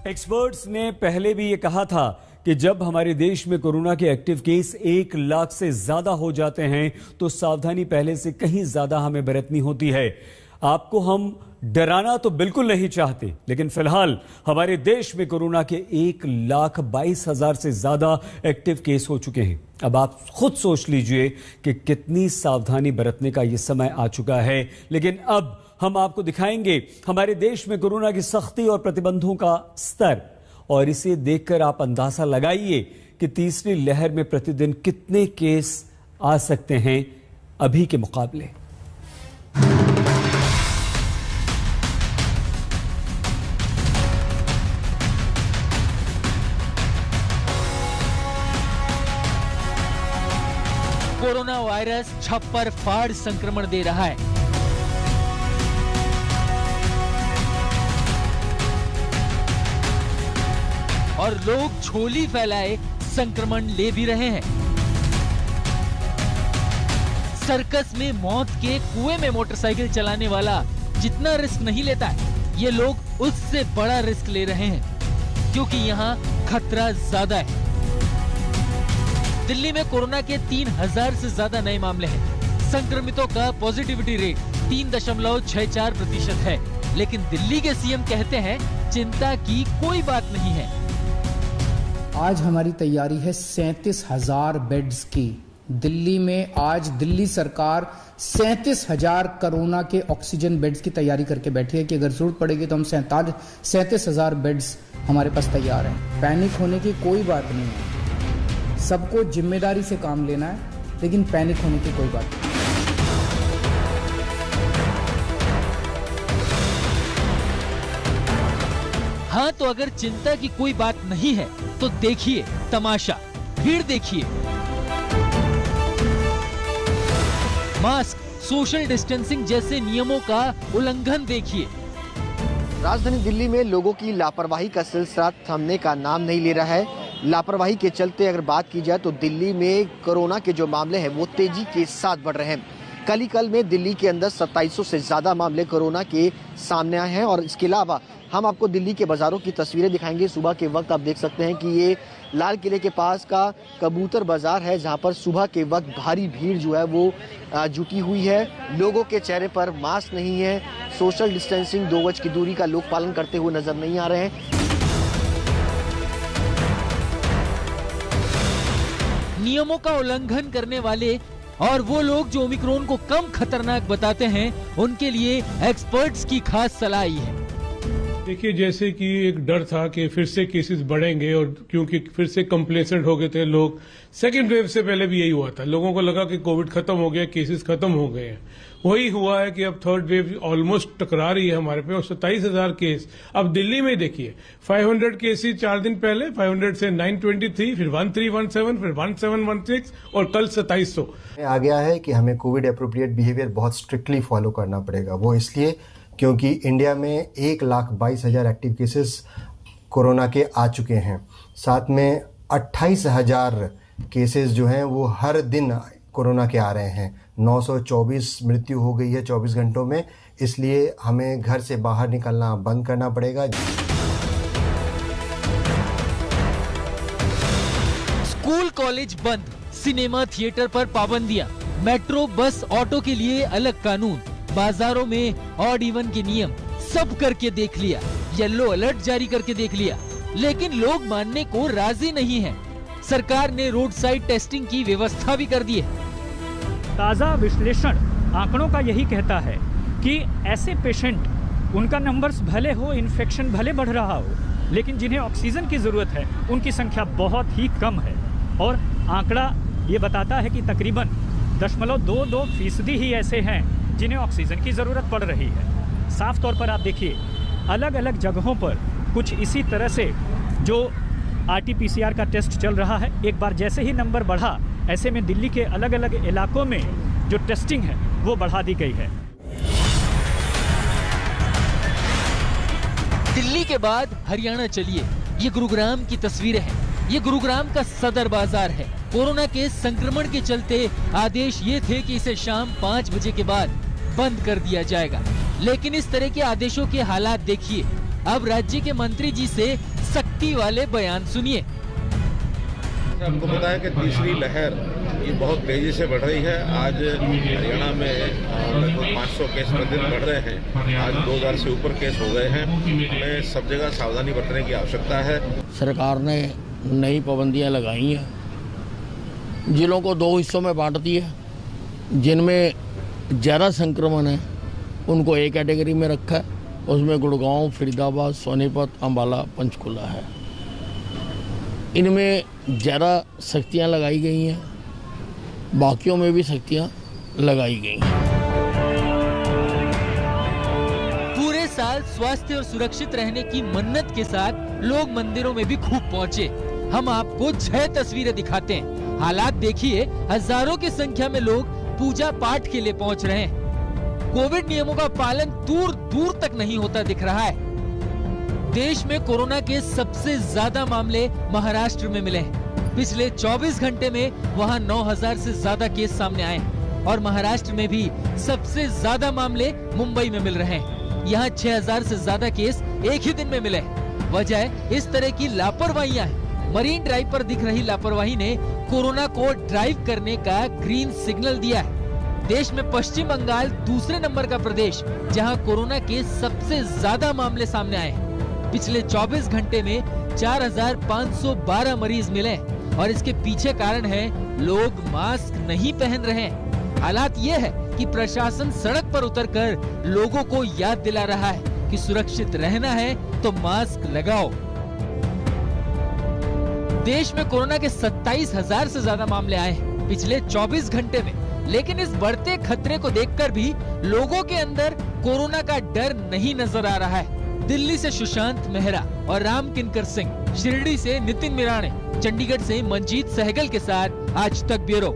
Experts ने पहले भी ये कहा था कि जब हमारे देश में कोरोना के एक्टिव केस 1 लाख से ज्यादा हो जाते हैं तो सावधानी पहले से कहीं ज्यादा हमें बरतनी होती है। आपको हम डराना तो बिल्कुल नहीं चाहते, लेकिन फिलहाल हमारे देश में कोरोना के 1,22,000 से ज्यादा एक्टिव केस हो चुके हैं। अब आप खुद सोच लीजिए कि कितनी सावधानी बरतने का यह समय आ चुका है। लेकिन अब हम आपको दिखाएंगे हमारे देश में कोरोना की सख्ती और प्रतिबंधों का स्तर, और इसे देखकर आप अंदाजा लगाइए कि तीसरी लहर में प्रतिदिन कितने केस आ सकते हैं अभी के मुकाबले। कोरोना वायरस छप्पर फाड़ संक्रमण दे रहा है। और लोग झोली फैलाए संक्रमण ले भी रहे हैं। सर्कस में मौत के कुएं में मोटरसाइकिल चलाने वाला जितना रिस्क नहीं लेता है, ये लोग उससे बड़ा रिस्क ले रहे हैं, क्योंकि यहाँ खतरा ज्यादा है। दिल्ली में कोरोना के 3,000 से ज्यादा नए मामले हैं। संक्रमितों का पॉजिटिविटी रेट 3.64% है। लेकिन दिल्ली के सीएम कहते हैं चिंता की कोई बात नहीं है। आज हमारी तैयारी है 37,000 बेड्स की। दिल्ली में आज दिल्ली सरकार 37,000 कोरोना के ऑक्सीजन बेड्स की तैयारी करके बैठी है कि अगर जरूरत पड़ेगी तो हम 37,000 बेड्स हमारे पास तैयार हैं। पैनिक होने की कोई बात नहीं है। सबको जिम्मेदारी से काम लेना है, लेकिन पैनिक होने की कोई बात नहीं। हाँ, तो अगर चिंता की कोई बात नहीं है तो देखिए तमाशा, भीड़ देखिए। मास्क, सोशल डिस्टेंसिंग जैसे नियमों का उल्लंघन देखिए। राजधानी दिल्ली में लोगों की लापरवाही का सिलसिला थमने का नाम नहीं ले रहा है। लापरवाही के चलते अगर बात की जाए तो दिल्ली में कोरोना के जो मामले हैं वो तेजी के साथ बढ़ रहे हैं। कल में दिल्ली के अंदर 2700 से ज्यादा मामले कोरोना के सामने आए हैं। और इसके अलावा हम आपको दिल्ली के बाजारों की तस्वीरें दिखाएंगे। सुबह के वक्त आप देख सकते हैं कि ये लाल किले के पास का कबूतर बाजार है, जहां पर सुबह के वक्त भारी भीड़ जो है वो जुटी हुई है। लोगों के चेहरे पर मास्क नहीं है। सोशल डिस्टेंसिंग, 2 गज की दूरी का लोग पालन करते हुए नजर नहीं आ रहे हैं। नियमों का उल्लंघन करने वाले और वो लोग जो ओमिक्रॉन को कम खतरनाक बताते हैं, उनके लिए एक्सपर्ट्स की खास सलाह आई है। देखिए, जैसे कि एक डर था कि फिर से केसेस बढ़ेंगे, और क्योंकि फिर से कंप्लेसेंट हो गए थे लोग। सेकेंड वेव से पहले भी यही हुआ था, लोगों को लगा कि कोविड खत्म हो गया, केसेस खत्म हो गए हैं। वही हुआ है कि अब थर्ड वेव ऑलमोस्ट टकरा रही है हमारे पे, और 27,000 केस अब दिल्ली में देखिए। 500 केसेस 4 दिन पहले, 500 से 923, फिर 1317, फिर 1716 और कल 2700 आ गया है कि हमें कोविड एप्रोप्रिएट बिहेवियर बहुत स्ट्रिक्टली फॉलो करना पड़ेगा। वो इसलिए क्योंकि इंडिया में 1,22,000 एक्टिव केसेस कोरोना के आ चुके हैं। साथ में 28,000 केसेस जो हैं वो हर दिन कोरोना के आ रहे हैं। 924 मृत्यु हो गई है 24 घंटों में। इसलिए हमें घर से बाहर निकलना बंद करना पड़ेगा। स्कूल कॉलेज बंद, सिनेमा थिएटर पर पाबंदियां, मेट्रो बस ऑटो के लिए अलग कानून, बाजारों में ऑड इवन के नियम, सब करके देख लिया। येलो अलर्ट जारी करके देख लिया, लेकिन लोग मानने को राजी नहीं हैं। सरकार ने रोड साइड टेस्टिंग की व्यवस्था भी कर दी है। ताजा विश्लेषण आंकड़ों का यही कहता है कि ऐसे पेशेंट, उनका नंबर्स भले हो, इन्फेक्शन भले बढ़ रहा हो, लेकिन जिन्हें ऑक्सीजन की जरूरत है उनकी संख्या बहुत ही कम है। और आंकड़ा ये बताता है कि तकरीबन 0.22% ही ऐसे हैं जिन्हें ऑक्सीजन की ज़रूरत पड़ रही है। साफ तौर पर आप देखिए, अलग अलग जगहों पर कुछ इसी तरह से जो RT-PCR का टेस्ट चल रहा है। एक बार जैसे ही नंबर बढ़ा, ऐसे में दिल्ली के अलग अलग इलाकों में जो टेस्टिंग है वो बढ़ा दी गई है। दिल्ली के बाद हरियाणा चलिए, ये गुरुग्राम की तस्वीरें हैं। ये गुरुग्राम का सदर बाजार है। कोरोना के संक्रमण के चलते आदेश ये थे कि इसे शाम 5 बजे के बाद बंद कर दिया जाएगा, लेकिन इस तरह के आदेशों के हालात देखिए। अब राज्य के मंत्री जी से सख्ती वाले बयान सुनिए। आपको पता है कि तीसरी लहर ये बहुत तेजी से बढ़ रही है। आज हरियाणा में लगभग 500 केस प्रतिदिन बढ़ रहे हैं। आज 2000 से ऊपर केस हो गए हैं। हमें सब जगह सावधानी बरतने की आवश्यकता है। सरकार ने नई पाबंदियां लगाई हैं, जिलों को 2 हिस्सों में बांट दिया। जिनमें ज़्यादा संक्रमण है उनको एक कैटेगरी में रखा है, उसमें गुड़गांव, फरीदाबाद, सोनीपत, अम्बाला, पंचकुला है। इनमें ज़्यादा सख्तियां लगाई गई हैं, बाकियों में भी सख्तियां लगाई गई हैं। पूरे साल स्वास्थ्य और सुरक्षित रहने की मन्नत के साथ लोग मंदिरों में भी खूब पहुंचे। हम आपको 6 तस्वीरें दिखाते हैं। हालात देखिए, हजारों की संख्या में लोग पूजा पाठ के लिए पहुंच रहे हैं। कोविड नियमों का पालन दूर दूर तक नहीं होता दिख रहा है। देश में कोरोना के सबसे ज्यादा मामले महाराष्ट्र में मिले हैं। पिछले 24 घंटे में वहां 9000 से ज्यादा केस सामने आए और महाराष्ट्र में भी सबसे ज्यादा मामले मुंबई में मिल रहे हैं। यहाँ 6000 से ज्यादा केस एक ही दिन में मिले। वजह इस तरह की लापरवाहियां हैं। मरीन ड्राइव पर दिख रही लापरवाही ने कोरोना को ड्राइव करने का ग्रीन सिग्नल दिया है। देश में पश्चिम बंगाल दूसरे नंबर का प्रदेश, जहां कोरोना के सबसे ज्यादा मामले सामने आए हैं। पिछले 24 घंटे में 4512 मरीज मिले और इसके पीछे कारण है लोग मास्क नहीं पहन रहे हैं। हालात ये है कि प्रशासन सड़क पर उतरकर लोगों को याद दिला रहा है कि सुरक्षित रहना है तो मास्क लगाओ। देश में कोरोना के 27,000 से ज्यादा मामले आए हैं पिछले 24 घंटे में, लेकिन इस बढ़ते खतरे को देखकर भी लोगों के अंदर कोरोना का डर नहीं नजर आ रहा है। दिल्ली से सुशांत मेहरा और राम किंकर सिंह, शिरडी से नितिन मिराणे, चंडीगढ़ से मंजीत सहगल के साथ आज तक ब्यूरो।